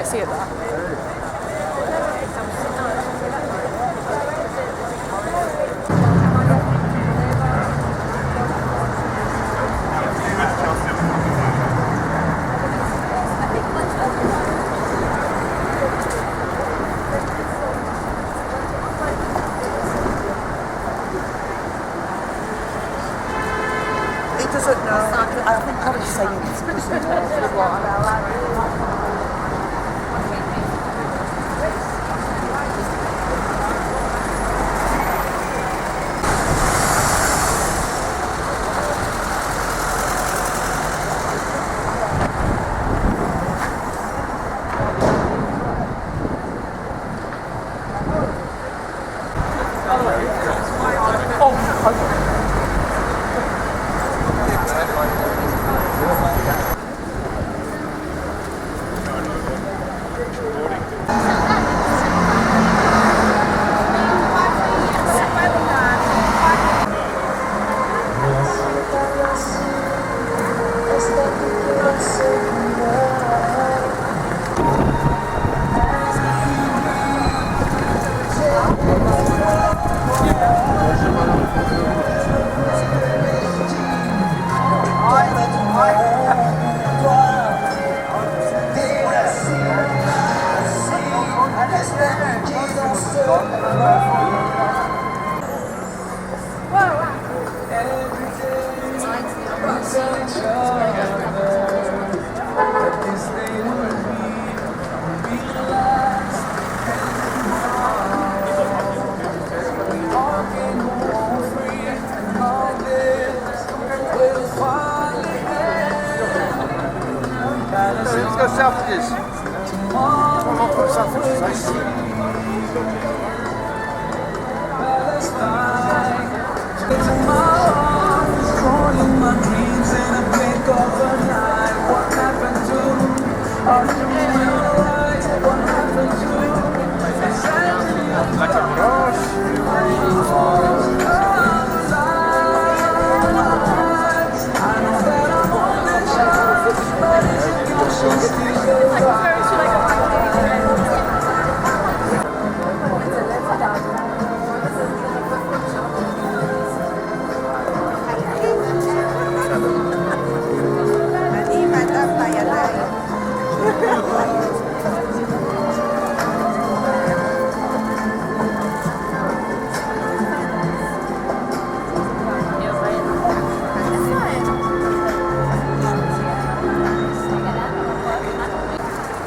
messy at that. He doesn't know. I think what he's saying is he doesn't know what. Let's go selfies.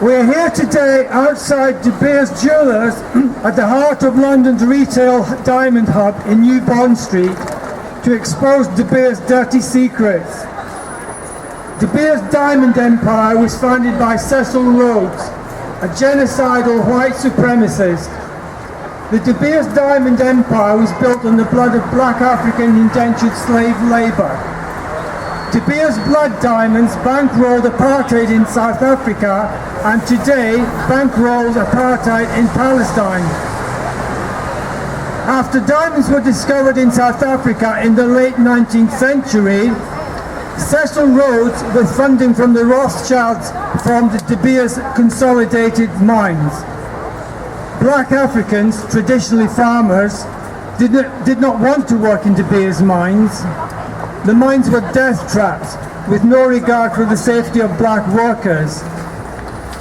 We're here today outside De Beers Jewellers at the heart of London's retail diamond hub in New Bond Street to expose De Beers' dirty secrets. De Beers' diamond empire was founded by Cecil Rhodes, a genocidal white supremacist. The De Beers diamond empire was built on the blood of black African indentured slave labour. De Beers Blood-Diamonds bankrolled apartheid in South Africa and today bankrolls apartheid in Palestine. After diamonds were discovered in South Africa in the late 19th century, Cecil Rhodes, with funding from the Rothschilds, formed the De Beers Consolidated Mines. Black Africans, traditionally farmers, did not want to work in De Beers mines. The mines were death traps with no regard for the safety of black workers.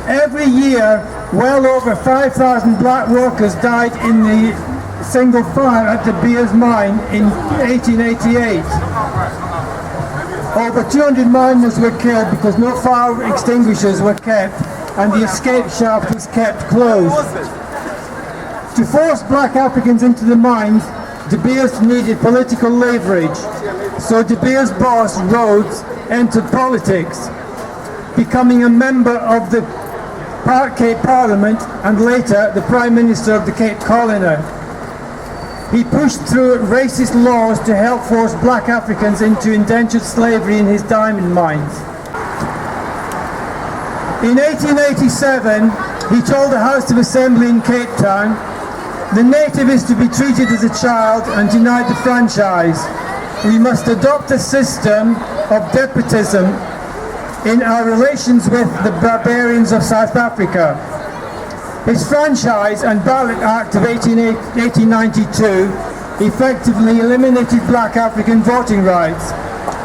Every year, well over 5,000 black workers died in the single fire at De Beers mine in 1888. Over 200 miners were killed because no fire extinguishers were kept and the escape shaft was kept closed. To force black Africans into the mines, De Beers needed political leverage. So De Beers' boss, Rhodes, entered politics, becoming a member of the Cape Parliament and later the Prime Minister of the Cape Colony. He pushed through racist laws to help force black Africans into indentured slavery in his diamond mines. In 1887, he told the House of Assembly in Cape Town, "The native is to be treated as a child and denied the franchise. We must adopt a system of despotism in our relations with the barbarians of South Africa. His Franchise and Ballot Act of 1892 effectively eliminated black African voting rights,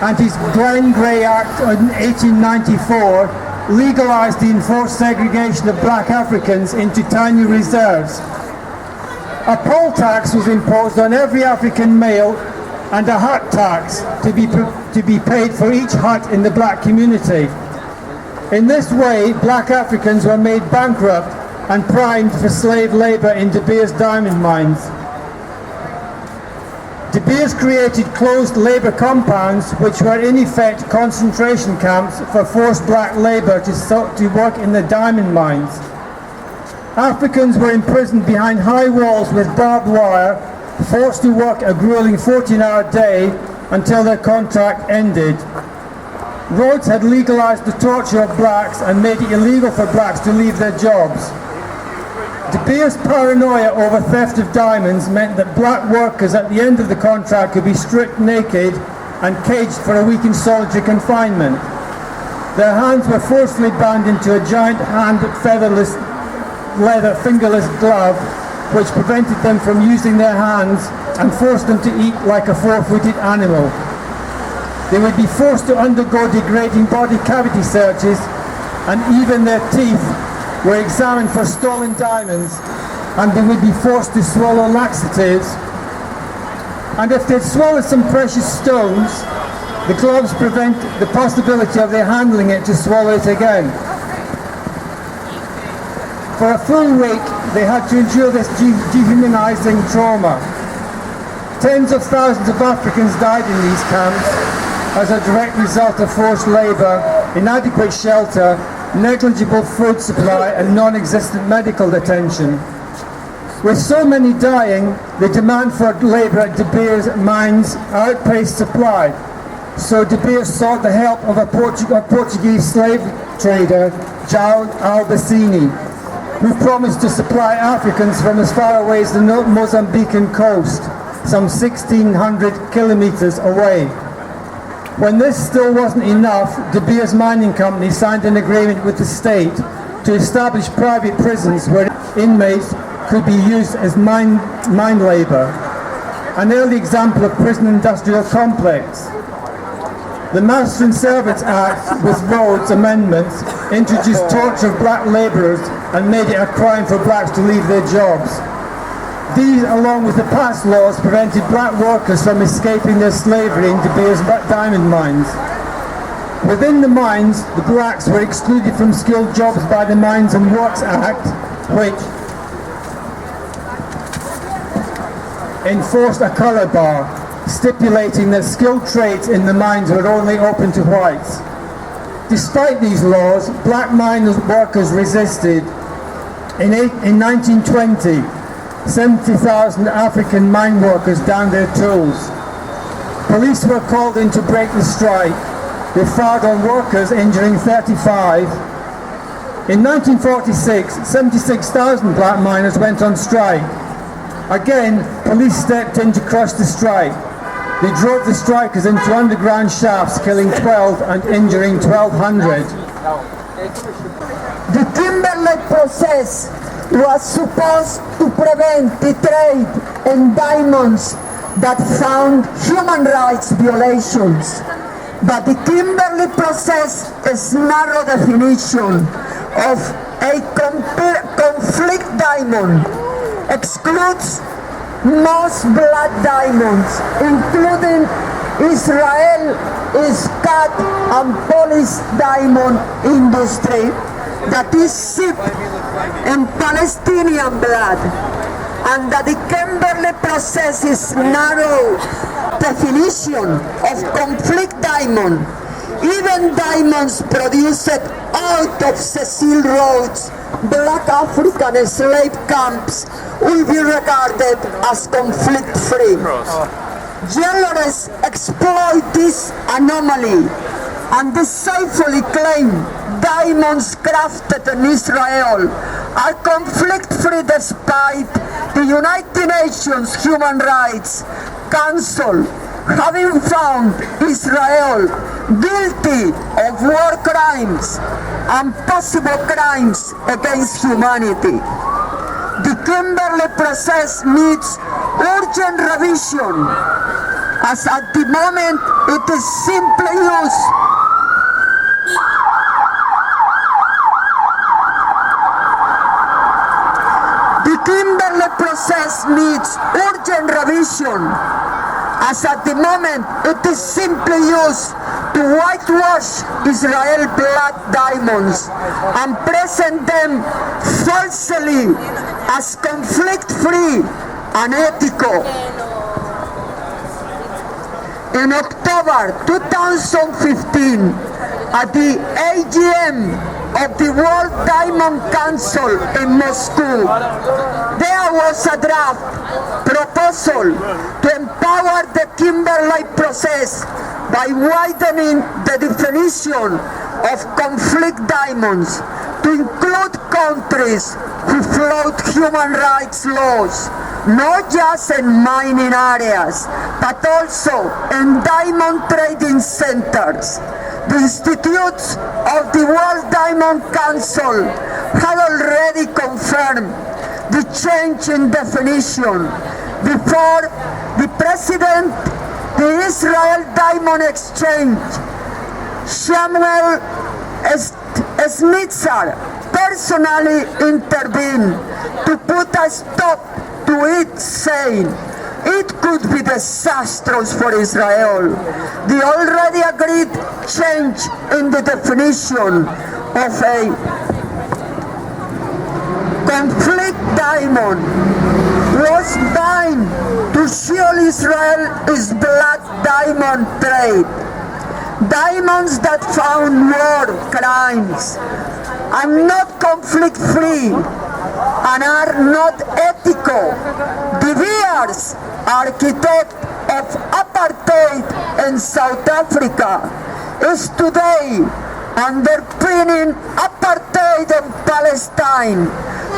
and his Glen Grey Act of 1894 legalised the enforced segregation of black Africans into tiny reserves. A poll tax was imposed on every African male and a hut tax to be paid for each hut in the black community. In this way, black Africans were made bankrupt and primed for slave labour in De Beers diamond mines. De Beers created closed labour compounds which were in effect concentration camps for forced black labour to work in the diamond mines. Africans were imprisoned behind high walls with barbed wire, forced to work a grueling 14-hour day until their contract ended. Rhodes had legalised the torture of blacks and made it illegal for blacks to leave their jobs. De Beers' paranoia over theft of diamonds meant that black workers at the end of the contract could be stripped naked and caged for a week in solitary confinement. Their hands were forcefully bound into a giant featherless leather fingerless glove which prevented them from using their hands and forced them to eat like a four-footed animal. They would be forced to undergo degrading body cavity searches, and even their teeth were examined for stolen diamonds, and they would be forced to swallow laxatives. And if they'd swallowed some precious stones, the gloves prevent the possibility of their handling it to swallow it again. For a full week, they had to endure this dehumanizing trauma. Tens of thousands of Africans died in these camps as a direct result of forced labour, inadequate shelter, negligible food supply and non-existent medical attention. With so many dying, the demand for labour at De Beers mines outpaced supply. So De Beers sought the help of a Portuguese slave trader, João Albacini, who promised to supply Africans from as far away as the Mozambican coast, some 1,600 kilometres away. When this still wasn't enough, De Beers Mining Company signed an agreement with the state to establish private prisons where inmates could be used as mine labour, an early example of prison industrial complex. The Master and Servants Act, with Rhodes' amendments, introduced torture of black labourers and made it a crime for blacks to leave their jobs. These, along with the past laws, prevented black workers from escaping their slavery in De Beers diamond mines. Within the mines, the blacks were excluded from skilled jobs by the Mines and Works Act, which enforced a colour bar, stipulating that skilled trades in the mines were only open to whites. Despite these laws, black mine workers resisted. In 1920, 70,000 African mine workers downed their tools. Police were called in to break the strike. They fired on workers, injuring 35. In 1946, 76,000 black miners went on strike. Again, police stepped in to crush the strike. They drove the strikers into underground shafts, killing 12 and injuring 1,200. The Kimberley process was supposed to prevent the trade in diamonds that found human rights violations. But the Kimberley process is narrow definition of a conflict diamond excludes most blood diamonds, including Israel's cut and polished diamond industry that is shipped in Palestinian blood, and that the Kimberley process is narrow definition of conflict diamond. Even diamonds produced out of Cecil Rhodes' black African slave camps will be regarded as conflict-free. Journalists exploit this anomaly and deceitfully claim diamonds crafted in Israel are conflict-free despite the United Nations Human Rights Council having found Israel guilty of war crimes and possible crimes against humanity. The Kimberley process needs urgent revision, as at the moment it is simply used Kimberley process needs urgent revision, as at the moment it is simply used to whitewash Israeli blood diamonds and present them falsely as conflict-free and ethical. In October 2015, at the AGM of the World Diamond Council in Moscow, there was a draft proposal to empower the Kimberley process by widening the definition of conflict diamonds to include countries who flout human rights laws, not just in mining areas, but also in diamond trading centers. The institutes of the World Diamond Council had already confirmed the change in definition before the President, the Israel Diamond Exchange, Samuel Snitzer, personally intervened to put a stop to it, saying it could be disastrous for Israel. The already agreed change in the definition of a conflict diamond was designed to shield Israel's blood diamond trade. Diamonds that found war crimes are not conflict-free and are not ethical. De Beers, architect of apartheid in South Africa, is today underpinning apartheid in Palestine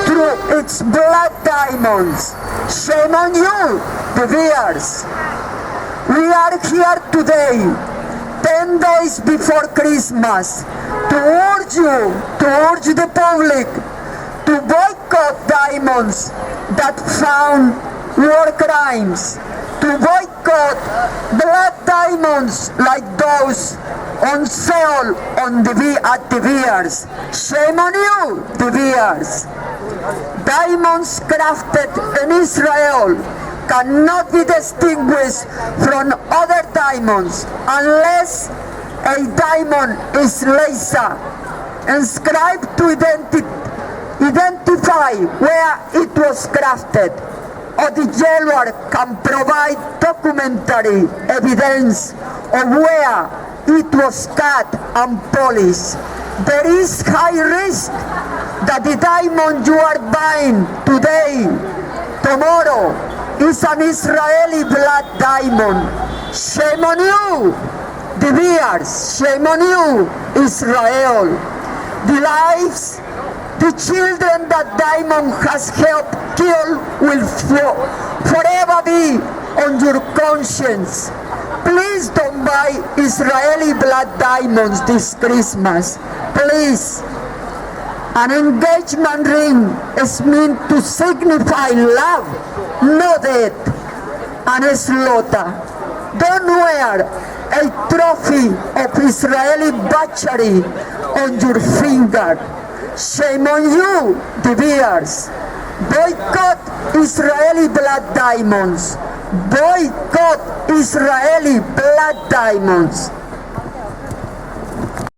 through its blood diamonds. Shame on you, De Beers. We are here today, 10 days before Christmas, to urge the public to boycott diamonds that found war crimes, to boycott blood diamonds like those on sale at De Beers. Shame on you, De Beers. Diamonds crafted in Israel cannot be distinguished from other diamonds unless a diamond is laser inscribed to identify where it was crafted, or the jeweler can provide documentary evidence of where it was cut and polished. There is high risk that the diamond you are buying today, tomorrow, is an Israeli blood diamond. Shame on you, De Beers. Shame on you, Israel. The lives, the children that diamond has helped kill will forever be on your conscience. Please don't buy Israeli blood diamonds this Christmas. Please. An engagement ring is meant to signify love, not death and slaughter. Don't wear a trophy of Israeli butchery on your finger. Shame on you, De Beers. Boycott Israeli blood diamonds. Boycott Israeli blood diamonds.